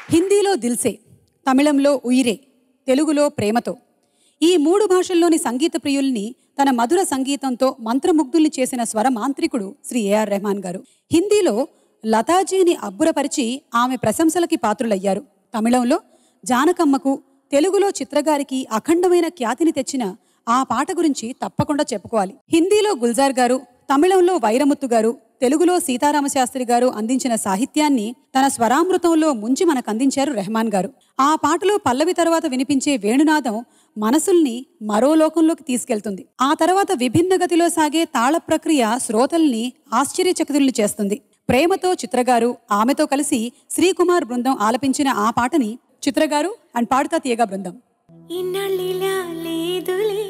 హిందీలో దిల్సే, తమిళంలో ఉయిరే, తెలుగులో ప్రేమతో ఈ 3 భాషల్లోని సంగీత ప్రియుల్ని తన మధుర సంగీతంతో మంత్రముగ్ధుల్ని చేసిన స్వర మాంత్రికుడు శ్రీ ఏఆర్ రెహమాన్ గారు. హిందీలో లతాజీని అబ్బురపరిచి ఆమె ప్రశంసలకి పాత్రులయ్యారు. తమిళంలో జానకమ్మకు, తెలుగులో చిత్రగారికి అఖండమైన ఖ్యాతిని తెచ్చిన ఆ పాట గురించి తప్పకుండా చెప్పుకోవాలి. హిందీలో గుల్జార్ గారు, తమిళంలో వైరముత్తు గారు, తెలుగులో సీతారామశాస్త్రి గారు అందించిన సాహిత్యాన్ని తన స్వరామృతంలో ముంచి మనకు అందించారు రెహమాన్ గారు. ఆ పాటలో పల్లవి తర్వాత వినిపించే వేణునాదం మనసుల్ని మరో లోకంలోకి తీసుకెళ్తుంది. ఆ తర్వాత విభిన్న గతిలో సాగే తాళ ప్రక్రియ శ్రోతల్ని ఆశ్చర్యచకితుల్ని చేస్తుంది. ప్రేమతో చిత్రగారు, ఆమెతో కలిసి శ్రీకుమార్ బృందం ఆలపించిన ఆ పాటని చిత్రగారు అండ్ పాడుతా తీయగా బృందం. ఇన్నళ్ళిలా లేదులే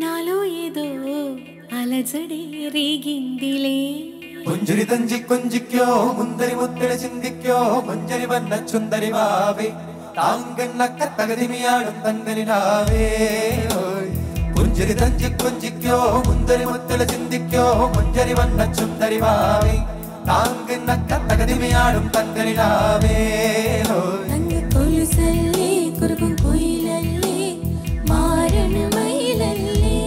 నాలో ఏదో అలజడే రేగిందిలే. పుంజరి తంజి కొంజిక్యో ముందరి ముద్దడి చిందిక్యో మంజరి వన్న చుందరి వావే తాంగన్న కత్తగదిమియాడం తంగని రావే. పుంజరి తంజి కొంజిక్యో ముందరి ముద్దడి చిందిక్యో మంజరి వన్న చుందరి వావే తాంగన్న కత్తగదిమియాడం తంగని రావే. కొలుసల్లే కురుకు కోయిలల్లే మారణ మైలల్లే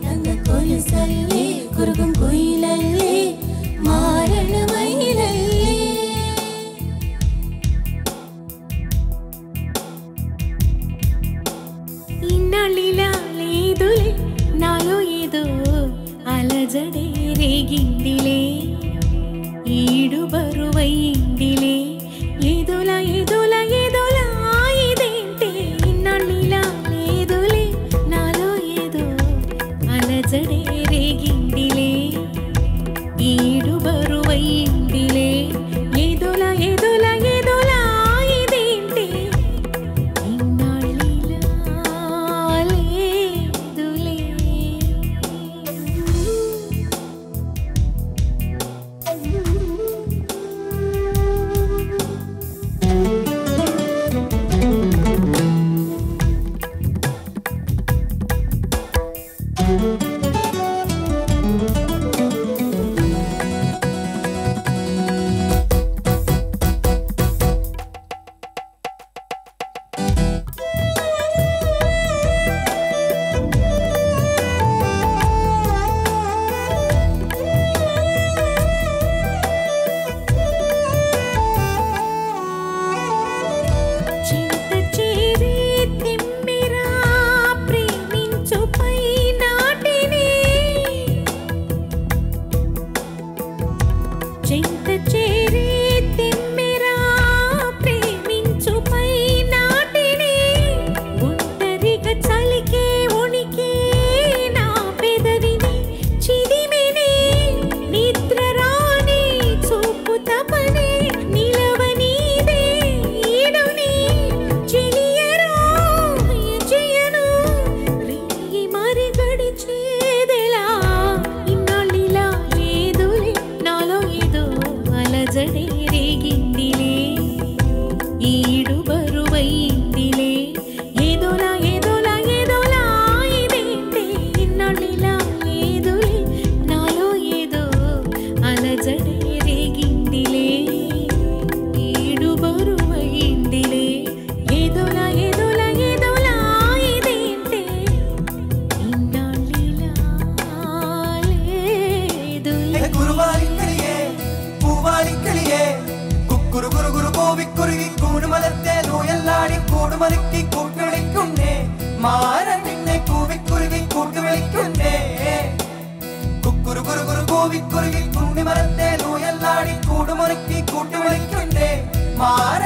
నంగ కొలుసల్లే కురుకు కోయిలల్లే మారణ మైలల్లే. ఇన్నాళ్ళిలా లేదులే నాలో ఏదో అలజడే రేగిందిలే. ఈడు బరువైందిలే ఏదోలా ఏదోలా ఏదోలా ఇదేంటే. ఇన్నాళ్ళిలా లేదులే నాలో ఏదో అలజడే రేగిందిలే. ఈడు బరువైందిలే ఏదోలా ఏదోలా ఏదోలా ఇదేంటే. ఇన్నాళ్ళిలా లేదులే. കൂട്ടുവിളിക്കുന്നേ മാറ